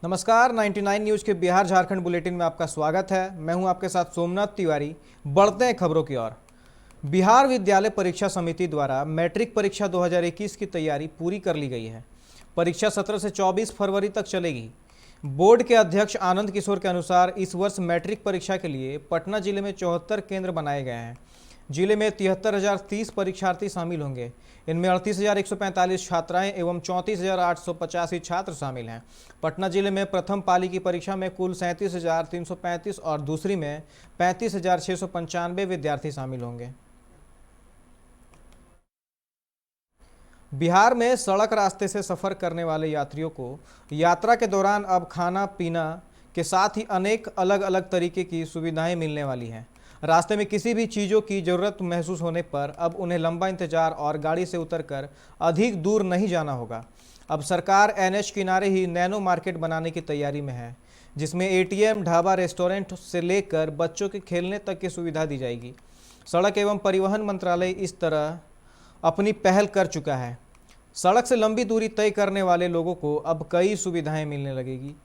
नमस्कार, 99 न्यूज़ के बिहार झारखंड बुलेटिन में आपका स्वागत है। मैं हूं आपके साथ सोमनाथ तिवारी। बढ़ते हैं खबरों की ओर। बिहार विद्यालय परीक्षा समिति द्वारा मैट्रिक परीक्षा 2021 की तैयारी पूरी कर ली गई है। परीक्षा 17 से 24 फरवरी तक चलेगी। बोर्ड के अध्यक्ष आनंद किशोर के अनुसार इस वर्ष मैट्रिक परीक्षा के लिए पटना जिले में 74 केंद्र बनाए गए हैं। जिले में 73,030 परीक्षार्थी शामिल होंगे। इनमें 38,145 छात्राएं एवं 34,885 छात्र शामिल हैं। पटना जिले में प्रथम पाली की परीक्षा में कुल 37,335 और दूसरी में 35,695 विद्यार्थी शामिल होंगे। बिहार में सड़क रास्ते से सफ़र करने वाले यात्रियों को यात्रा के दौरान अब खाना पीना के साथ ही अनेक अलग अलग तरीके की सुविधाएं मिलने वाली हैं। रास्ते में किसी भी चीज़ों की ज़रूरत महसूस होने पर अब उन्हें लंबा इंतजार और गाड़ी से उतरकर अधिक दूर नहीं जाना होगा। अब सरकार एनएच किनारे ही नैनो मार्केट बनाने की तैयारी में है, जिसमें एटीएम, ढाबा, रेस्टोरेंट से लेकर बच्चों के खेलने तक की सुविधा दी जाएगी। सड़क एवं परिवहन मंत्रालय इस तरह अपनी पहल कर चुका है। सड़क से लंबी दूरी तय करने वाले लोगों को अब कई सुविधाएं मिलने लगेगी।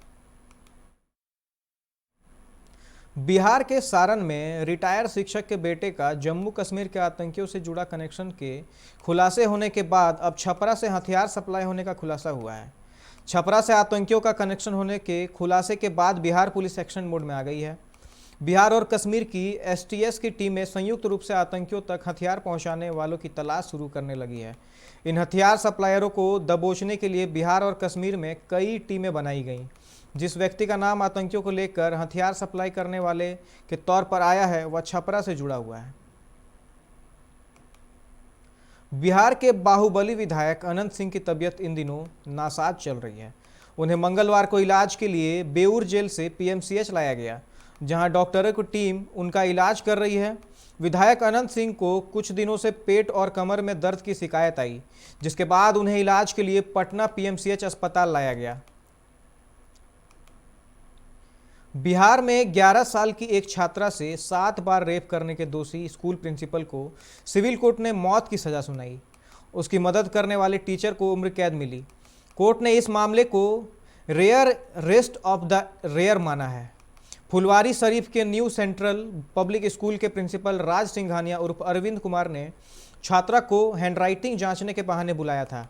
बिहार के सारण में रिटायर शिक्षक के बेटे का जम्मू कश्मीर के आतंकियों से जुड़ा कनेक्शन के खुलासे होने के बाद अब छपरा से हथियार सप्लाई होने का खुलासा हुआ है। छपरा से आतंकियों का कनेक्शन होने के खुलासे के बाद बिहार पुलिस एक्शन मोड में आ गई है। बिहार और कश्मीर की एसटीएस की टीमें संयुक्त रूप से आतंकियों तक हथियार पहुंचाने वालों की तलाश शुरू करने लगी है। इन हथियार सप्लायरों को दबोचने के लिए बिहार और कश्मीर में कई टीमें बनाई गईं। जिस व्यक्ति का नाम आतंकियों को लेकर हथियार सप्लाई करने वाले के तौर पर आया है, वह छपरा से जुड़ा हुआ है। बिहार के बाहुबली विधायक अनंत सिंह की तबीयत इन दिनों नासाज चल रही है। उन्हें मंगलवार को इलाज के लिए बेऊर जेल से पीएमसीएच लाया गया, जहां डॉक्टरों की टीम उनका इलाज कर रही है। विधायक अनंत सिंह को कुछ दिनों से पेट और कमर में दर्द की शिकायत आई, जिसके बाद उन्हें इलाज के लिए पटना पीएमसीएच अस्पताल लाया गया। बिहार में 11 साल की एक छात्रा से 7 बार रेप करने के दोषी स्कूल प्रिंसिपल को सिविल कोर्ट ने मौत की सजा सुनाई। उसकी मदद करने वाले टीचर को उम्र कैद मिली। कोर्ट ने इस मामले को rarest of the rare माना है। फुलवारी शरीफ के न्यू सेंट्रल पब्लिक स्कूल के प्रिंसिपल राज सिंघानिया उर्फ अरविंद कुमार ने छात्रा को हैंडराइटिंग जांचने के बहाने बुलाया था।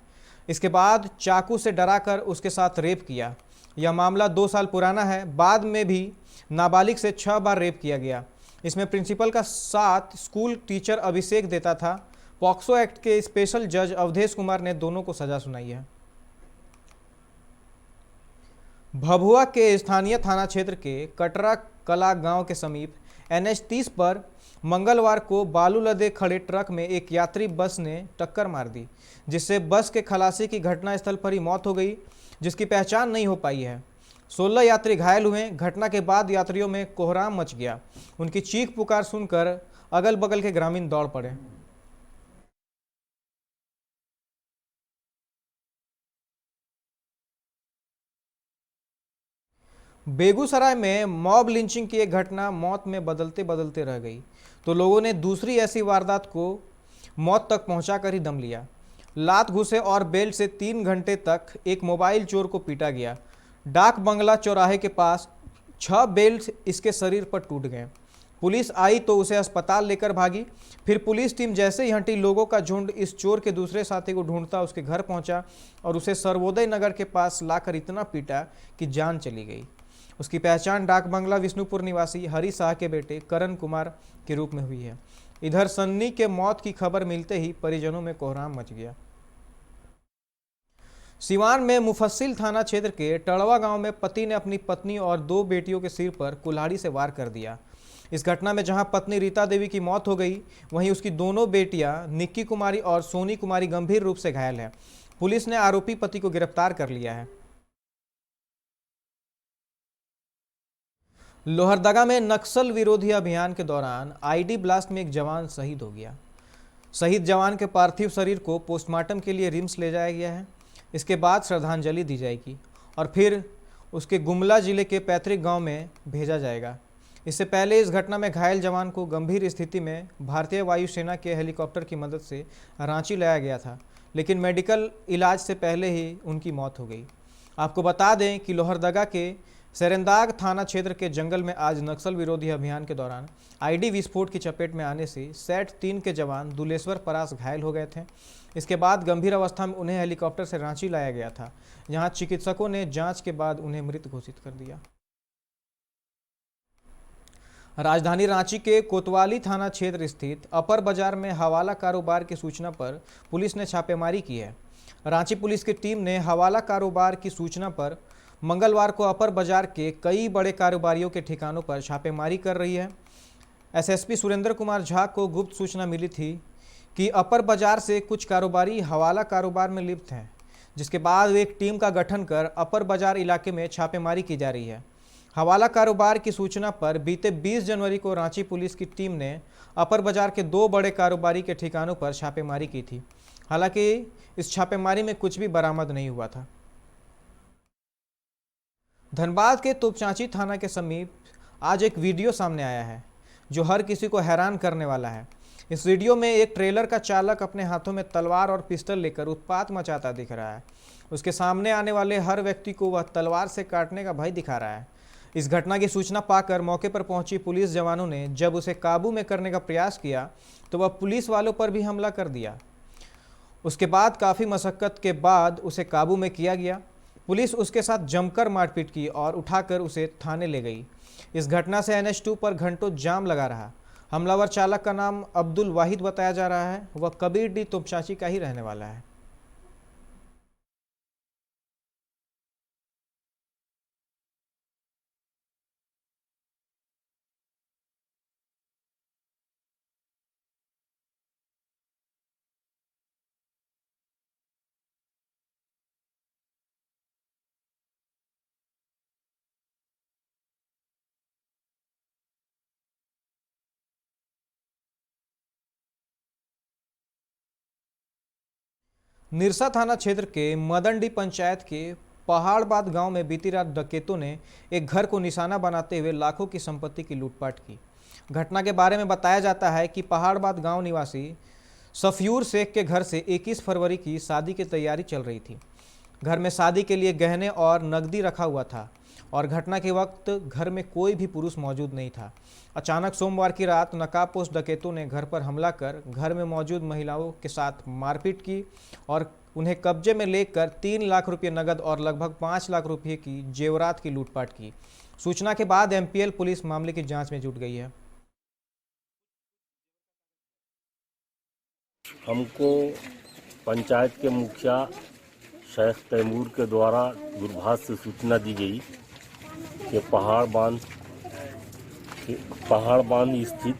इसके बाद चाकू से डराकर उसके साथ रेप किया। यह मामला 2 साल पुराना है। बाद में भी नाबालिग से 6 बार रेप किया गया। इसमें प्रिंसिपल का साथ स्कूल टीचर अभिषेक देता था। पॉक्सो एक्ट के स्पेशल जज अवधेश कुमार ने दोनों को सजा सुनाई है। भभुआ के स्थानीय थाना क्षेत्र के कटरा कला गांव के समीप एनएच 30 पर मंगलवार को बालू लदे खड़े ट्रक में एक यात्री बस ने टक्कर मार दी, जिससे बस के खलासी की घटनास्थल पर ही मौत हो गई, जिसकी पहचान नहीं हो पाई है। 16 यात्री घायल हुए। घटना के बाद यात्रियों में कोहराम मच गया। उनकी चीख पुकार सुनकर अगल बगल के ग्रामीण दौड़ पड़े। बेगूसराय में मॉब लिंचिंग की एक घटना मौत में बदलते बदलते रह गई, तो लोगों ने दूसरी ऐसी वारदात को मौत तक पहुंचाकर ही दम लिया। लात घुसे और बेल्ट से 3 घंटे तक एक मोबाइल चोर को पीटा गया। डाक बंगला चौराहे के पास 6 बेल्ट इसके शरीर पर टूट गए। पुलिस आई तो उसे अस्पताल लेकर भागी। फिर पुलिस टीम जैसे ही हटी, लोगों का झुंड इस चोर के दूसरे साथी को ढूंढता उसके घर पहुंचा और उसे सर्वोदय नगर के पास लाकर इतना पीटा कि जान चली गई। उसकी पहचान डाक बंगला विष्णुपुर निवासी हरि शाह के बेटे करण कुमार के रूप में हुई है। इधर सन्नी के मौत की खबर मिलते ही परिजनों में कोहराम मच गया। सिवान में मुफस्सिल थाना क्षेत्र के टड़वा गांव में पति ने अपनी पत्नी और 2 बेटियों के सिर पर कुल्हाड़ी से वार कर दिया। इस घटना में जहां पत्नी रीता देवी की मौत हो गई, वहीं उसकी दोनों बेटियां निक्की कुमारी और सोनी कुमारी गंभीर रूप से घायल हैं। पुलिस ने आरोपी पति को गिरफ्तार कर लिया है। लोहरदगा में नक्सल विरोधी अभियान के दौरान आईडी ब्लास्ट में एक जवान शहीद हो गया। शहीद जवान के पार्थिव शरीर को पोस्टमार्टम के लिए रिम्स ले जाया गया है। इसके बाद श्रद्धांजलि दी जाएगी और फिर उसके गुमला जिले के पैतृक गांव में भेजा जाएगा। इससे पहले इस घटना में घायल जवान को गंभीर स्थिति में भारतीय वायुसेना के हेलीकॉप्टर की मदद से रांची लाया गया था, लेकिन मेडिकल इलाज से पहले ही उनकी मौत हो गई। आपको बता दें कि लोहरदगा के सेरेंदाग थाना क्षेत्र के जंगल में आज नक्सल विरोधी अभियान के दौरान आईडी विस्फोट की चपेट में आने से सेट 3 के जवान दुलेश्वर परास घायल हो गए थे। इसके बाद गंभीर अवस्था में उन्हें हेलीकॉप्टर से रांची लाया गया था, जहां चिकित्सकों ने जांच के बाद उन्हें मृत घोषित कर दिया। राजधानी रांची के कोतवाली थाना क्षेत्र स्थित अपर बाजार में हवाला कारोबार की सूचना पर पुलिस ने छापेमारी की है। रांची पुलिस की टीम ने हवाला कारोबार की सूचना पर मंगलवार को अपर बाजार के कई बड़े कारोबारियों के ठिकानों पर छापेमारी कर रही है। एसएसपी सुरेंद्र कुमार झा को गुप्त सूचना मिली थी कि अपर बाजार से कुछ कारोबारी हवाला कारोबार में लिप्त हैं, जिसके बाद एक टीम का गठन कर अपर बाजार इलाके में छापेमारी की जा रही है। हवाला कारोबार की सूचना पर बीते 20 जनवरी को रांची पुलिस की टीम ने अपर बाजार के 2 बड़े कारोबारी के ठिकानों पर छापेमारी की थी। हालांकि इस छापेमारी में कुछ भी बरामद नहीं हुआ था। धनबाद के तोपचांची थाना के समीप आज एक वीडियो सामने आया है जो हर किसी को हैरान करने वाला है। इस वीडियो में एक ट्रेलर का चालक अपने हाथों में तलवार और पिस्टल लेकर उत्पात मचाता दिख रहा है। उसके सामने आने वाले हर व्यक्ति को वह तलवार से काटने का भय दिखा रहा है। इस घटना की सूचना पाकर मौके पर पहुंची पुलिस जवानों ने जब उसे काबू में करने का प्रयास किया तो वह पुलिस वालों पर भी हमला कर दिया। उसके बाद काफ़ी मशक्कत के बाद उसे काबू में किया गया। पुलिस उसके साथ जमकर मारपीट की और उठाकर उसे थाने ले गई। इस घटना से NH2 पर घंटों जाम लगा रहा। हमलावर चालक का नाम अब्दुल वाहिद बताया जा रहा है। वह कबीरडी तोपचांची का ही रहने वाला है। निरसा थाना क्षेत्र के मदनडी पंचायत के पहाड़बाद गांव में बीती रात डकैतों ने एक घर को निशाना बनाते हुए लाखों की संपत्ति की लूटपाट की। घटना के बारे में बताया जाता है कि पहाड़बाद गांव निवासी सफयूर शेख के घर से 21 फरवरी की शादी की तैयारी चल रही थी। घर में शादी के लिए गहने और नकदी रखा हुआ था और घटना के वक्त घर में कोई भी पुरुष मौजूद नहीं था। अचानक सोमवार की रात नकाबपोश डकैतों ने घर पर हमला कर घर में मौजूद महिलाओं के साथ मारपीट की और उन्हें कब्जे में लेकर 3 लाख रुपये नगद और लगभग 5 लाख रुपये की जेवरात की लूटपाट की। सूचना के बाद MPL पुलिस मामले की जांच में जुट गई है। हमको पंचायत के मुखिया शेख तैमूर के द्वारा दूरभाष से सूचना दी गई कि पहाड़ बांध स्थित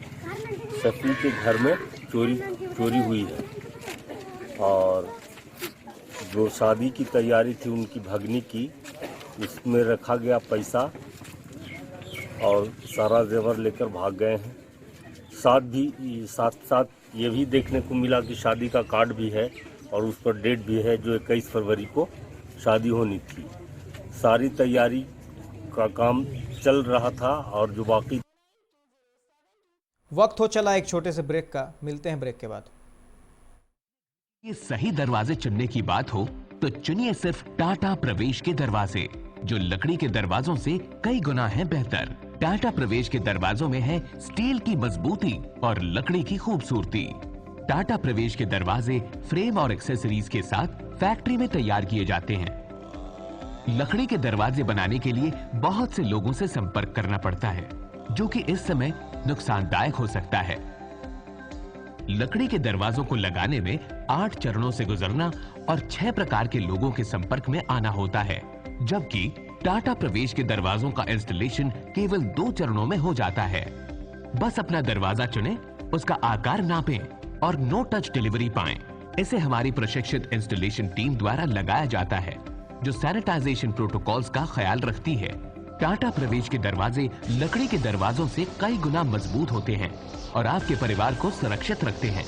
शफी के घर में चोरी हुई है और जो शादी की तैयारी थी उनकी भगनी की, उसमें रखा गया पैसा और सारा जेवर लेकर भाग गए हैं। साथ ये भी देखने को मिला कि शादी का कार्ड भी है और उस पर डेट भी है जो 21 फरवरी को शादी होनी थी। सारी तैयारी का काम चल रहा था और जो बाकी वक्त हो चला एक छोटे से ब्रेक का। मिलते हैं ब्रेक के बाद। ये सही दरवाजे चुनने की बात हो तो चुनिए सिर्फ टाटा प्रवेश के दरवाजे, जो लकड़ी के दरवाजों से कई गुना है बेहतर। टाटा प्रवेश के दरवाजों में है स्टील की मजबूती और लकड़ी की खूबसूरती। टाटा प्रवेश के दरवाजे फ्रेम और एक्सेसरीज के साथ फैक्ट्री में तैयार किए जाते हैं। लकड़ी के दरवाजे बनाने के लिए बहुत से लोगों से संपर्क करना पड़ता है, जो कि इस समय नुकसानदायक हो सकता है। लकड़ी के दरवाजों को लगाने में 8 चरणों से गुजरना और 6 प्रकार के लोगों के संपर्क में आना होता है, जबकि टाटा प्रवेश के दरवाजों का इंस्टॉलेशन केवल 2 चरणों में हो जाता है। बस अपना दरवाजा चुनें, उसका आकार नापें और नो टच डिलीवरी पाएं। इसे हमारी प्रशिक्षित इंस्टॉलेशन टीम द्वारा लगाया जाता है, जो सैनिटाइजेशन प्रोटोकॉल्स का ख्याल रखती है। टाटा प्रवेश के दरवाजे लकड़ी के दरवाजों से कई गुना मजबूत होते हैं और आपके परिवार को सुरक्षित रखते हैं।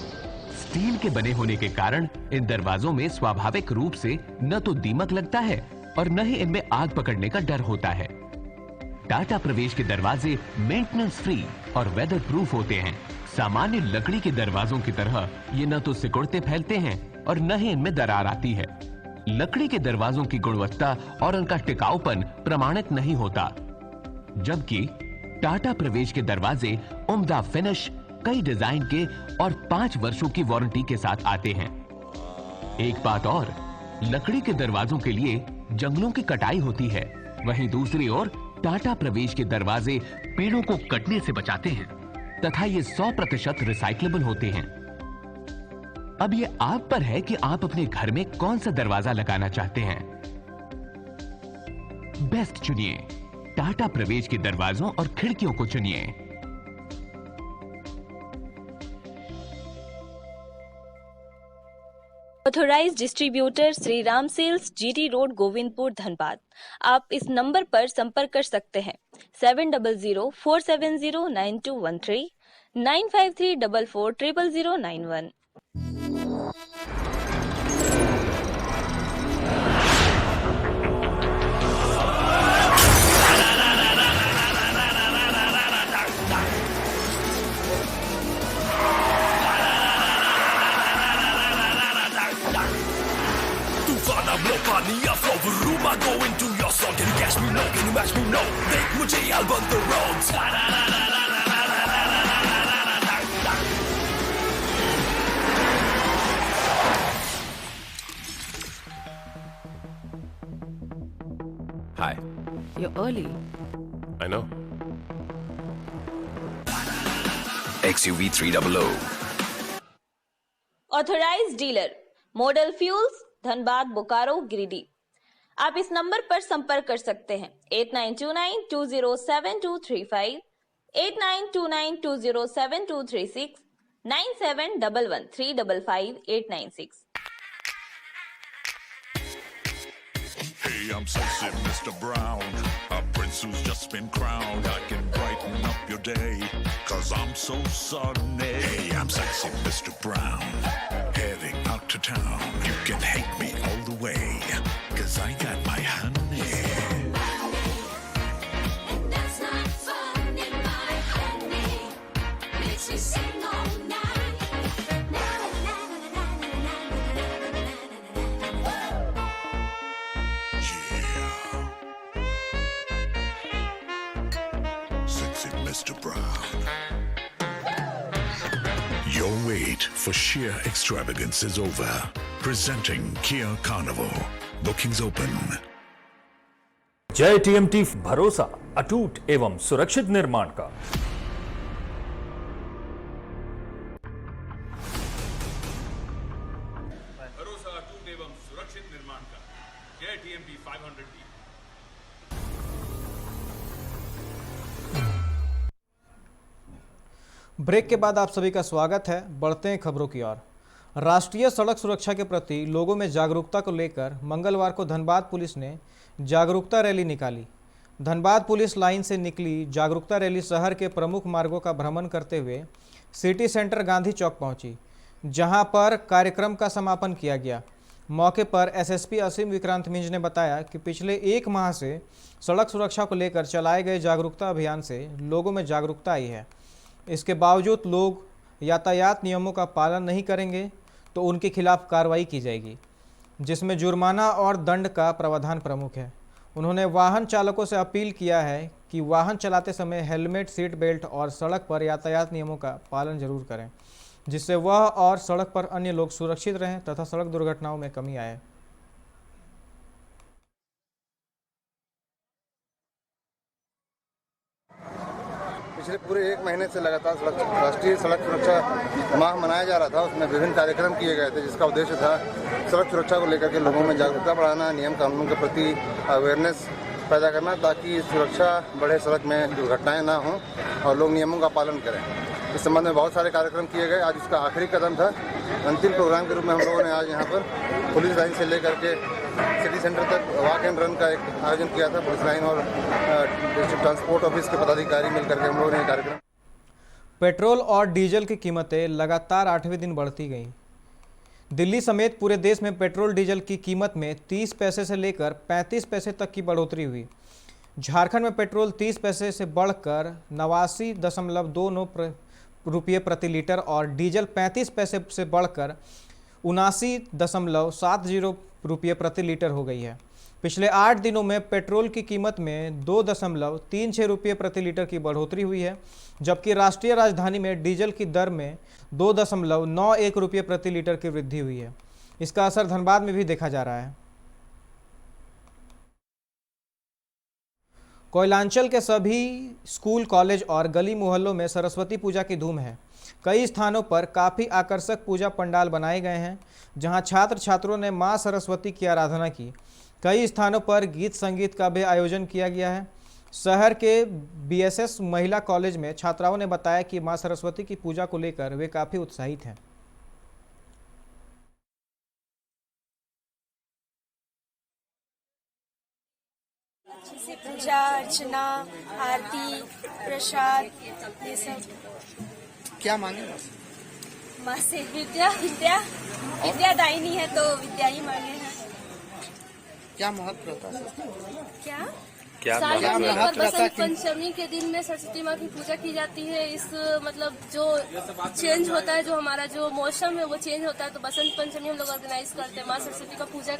स्टील के बने होने के कारण इन दरवाजों में स्वाभाविक रूप से न तो दीमक लगता है और न ही इनमें आग पकड़ने का डर होता है। टाटा प्रवेश के दरवाजे मेंटेनेंस फ्री और वेदर प्रूफ होते हैं। सामान्य लकड़ी के दरवाजों की तरह ये न तो सिकुड़ते फैलते हैं और न ही इनमें दरार आती है। लकड़ी के दरवाजों की गुणवत्ता और उनका टिकाऊपन प्रमाणित नहीं होता, जबकि टाटा प्रवेश के दरवाजे उम्दा फिनिश, कई डिजाइन के और 5 वर्षों की वारंटी के साथ आते हैं। एक बात और, लकड़ी के दरवाजों के लिए जंगलों की कटाई होती है, वहीं दूसरी ओर टाटा प्रवेश के दरवाजे पेड़ों को कटने से बचाते हैं तथा ये 100% रिसाइक्लेबल होते हैं। अब ये आप पर है कि आप अपने घर में कौन सा दरवाजा लगाना चाहते हैं। बेस्ट चुनिए, टाटा प्रवेश के दरवाजों और खिड़कियों को चुनिए। Authorised distributor Shri Ram sales, GT road, Govindpur, Dhanbad. आप इस नंबर पर संपर्क कर सकते हैं 7004709213, 9534400091। Go into your song, can you catch me? No, can you match me? No, देख मुझे I'll burn the roads. Hi. You're early. I know. XUV 300. Authorised dealer model fuels, Dhanbad, Bokaro, Giridih. आप इस नंबर पर संपर्क कर सकते हैं 8929207235, 8929207236, 9711355896। Hey, I'm sexy Mr. Brown, a prince who's just been crowned. I can brighten up your day, 'cause I'm so sunny. Hey, I'm sexy Mr. Brown, heading out to town. You can hate me all the way, 'cause I got my honey. And that's not funny, my honey makes me sing all night. Na na na na na na na na na na. Yeah. Sexy Mr. Brown. Your wait for sheer extravagance is over. Presenting Kia Carnival. Bookings open. जय TMT, भरोसा अटूट एवं सुरक्षित निर्माण का। भरोसा अटूट एवं सुरक्षित निर्माण का, जय टीएमटी 500D। ब्रेक के बाद आप सभी का स्वागत है। बढ़ते हैं खबरों की ओर। राष्ट्रीय सड़क सुरक्षा के प्रति लोगों में जागरूकता को लेकर मंगलवार को धनबाद पुलिस ने जागरूकता रैली निकाली। धनबाद पुलिस लाइन से निकली जागरूकता रैली शहर के प्रमुख मार्गों का भ्रमण करते हुए सिटी सेंटर गांधी चौक पहुंची, जहां पर कार्यक्रम का समापन किया गया। मौके पर एसएसपी असीम विक्रांत मिंज ने बताया कि पिछले 1 माह से सड़क सुरक्षा को लेकर चलाए गए जागरूकता अभियान से लोगों में जागरूकता आई है। इसके बावजूद लोग यातायात नियमों का पालन नहीं करेंगे तो उनके खिलाफ कार्रवाई की जाएगी, जिसमें जुर्माना और दंड का प्रावधान प्रमुख है। उन्होंने वाहन चालकों से अपील किया है कि वाहन चलाते समय हेलमेट, सीट बेल्ट और सड़क पर यातायात नियमों का पालन जरूर करें, जिससे वह और सड़क पर अन्य लोग सुरक्षित रहें तथा सड़क दुर्घटनाओं में कमी आए। पिछले पूरे 1 महीने से लगातार राष्ट्रीय सड़क सुरक्षा माह मनाया जा रहा था। उसमें विभिन्न कार्यक्रम किए गए थे, जिसका उद्देश्य था सड़क सुरक्षा को लेकर के लोगों में जागरूकता बढ़ाना, नियम कानून के प्रति अवेयरनेस पैदा करना, ताकि सुरक्षा बढ़े, सड़क में दुर्घटनाएं ना हों और लोग नियमों का पालन करें। इस संबंध में बहुत सारे कार्यक्रम किए गए। आज इसका आखिरी कदम था। अंतिम प्रोग्राम के रूप में हम लोगों ने आज यहाँ पर पुलिस लाइन से लेकर के सिटी सेंटर तक वॉक एंड रन का एक आयोजन किया था। पुलिस लाइन और डिस्ट्रिक्ट ट्रांसपोर्ट ऑफिस के पदाधिकारी मिलकर के हम लोगों ने ये कार्यक्रम। पेट्रोल और डीजल की कीमतें लगातार 8वें दिन बढ़ती गईं। दिल्ली समेत पूरे देश में पेट्रोल डीजल की कीमत में 30 पैसे से लेकर 35 पैसे तक की बढ़ोतरी हुई। झारखंड में पेट्रोल 30 पैसे से बढ़कर 89.29 रुपये प्रति लीटर और डीजल 35 पैसे से बढ़कर 79.70 रुपये प्रति लीटर हो गई है। पिछले 8 दिनों में पेट्रोल की कीमत में 2.36 रुपये प्रति लीटर की बढ़ोतरी हुई है, जबकि राष्ट्रीय राजधानी में डीजल की दर में 2.91 रुपये प्रति लीटर की वृद्धि हुई है। इसका असर धनबाद में भी देखा जा रहा है। कोयलांचल के सभी स्कूल, कॉलेज और गली मोहल्लों में सरस्वती पूजा की धूम है। कई स्थानों पर काफ़ी आकर्षक पूजा पंडाल बनाए गए हैं, जहां छात्र छात्रों ने मां सरस्वती की आराधना की। कई स्थानों पर गीत संगीत का भी आयोजन किया गया है। शहर के BSS महिला कॉलेज में छात्राओं ने बताया कि मां सरस्वती की पूजा को लेकर वे काफ़ी उत्साहित हैं। अच्छे से पूजा अर्चना, आरती, प्रसाद, ये सब। क्या मांगे माँ से विद्या दायिनी है तो विद्या ही मांगे हैं। क्या महत्व रहता है? क्या साल में एक बार बसंत पंचमी के दिन में सरस्वती माँ की पूजा की जाती है। इस मतलब जो चेंज होता है, जो हमारा जो मौसम है वो चेंज होता है, तो बसंत पंचमी हम लोग ऑर्गेनाइज करते हैं। माँ सरस्वती का पूजा,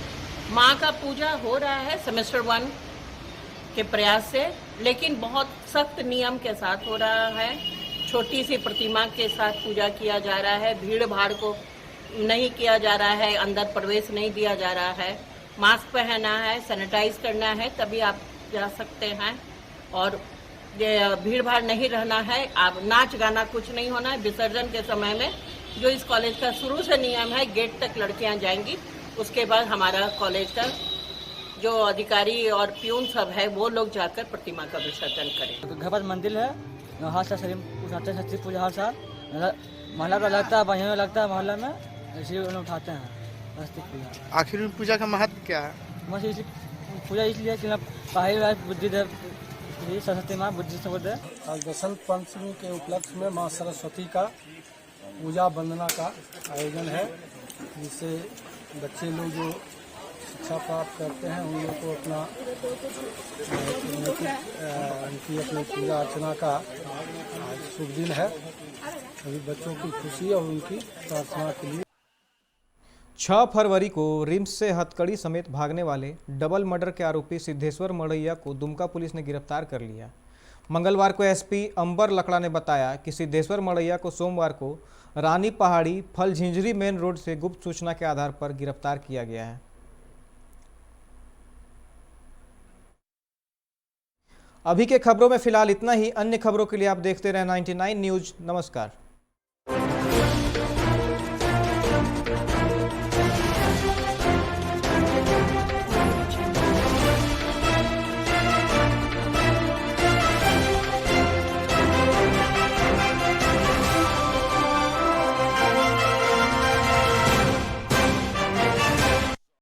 माँ का पूजा हो रहा है सेमेस्टर 1 के प्रयास से, लेकिन बहुत सख्त नियम के साथ हो रहा है। छोटी सी प्रतिमा के साथ पूजा किया जा रहा है, भीड़ भाड़ को नहीं किया जा रहा है, अंदर प्रवेश नहीं दिया जा रहा है, मास्क पहनना है, सैनिटाइज करना है, तभी आप जा सकते हैं। और भीड़ भाड़ नहीं रहना है। आप नाच गाना कुछ नहीं होना है। विसर्जन के समय में जो इस कॉलेज का शुरू से नियम है, गेट तक लड़कियां जाएंगी, उसके बाद हमारा कॉलेज का जो अधिकारी और प्यून सब है वो लोग जाकर प्रतिमा का विसर्जन करें। घर पर मंदिर है, हर साल सरस्वती पूजा हर साल महिला का लगता है, बढ़िया लगता है मोहल्ला में, इसी लोग उठाते हैं सरस्वती पूजा। आखिर में पूजा का महत्व क्या है? पूजा इसलिए कि पढ़ाई बुद्धि दे, सरस्वती माँ बुद्धि से बोलते। आज बसंत पंचमी के उपलक्ष्य में माँ सरस्वती का पूजा वंदना का आयोजन है, जिससे बच्चे लोग जो शिक्षा प्राप्त करते हैं उन लोग को अपना उनकी अपनी पूजा अर्चना का शुभ दिन है। सभी बच्चों की खुशी और उनकी प्रार्थना के लिए 6 फरवरी को रिम्स से हथकड़ी समेत भागने वाले डबल मर्डर के आरोपी सिद्धेश्वर मड़ैया को दुमका पुलिस ने गिरफ्तार कर लिया। मंगलवार को एसपी अंबर लकड़ा ने बताया कि सिद्धेश्वर मड़ैया को सोमवार को रानी पहाड़ी फल झिंझरी मेन रोड से गुप्त सूचना के आधार पर गिरफ्तार किया गया है। अभी के खबरों में फिलहाल इतना ही। अन्य खबरों के लिए आप देखते रहें 99 न्यूज़। नमस्कार।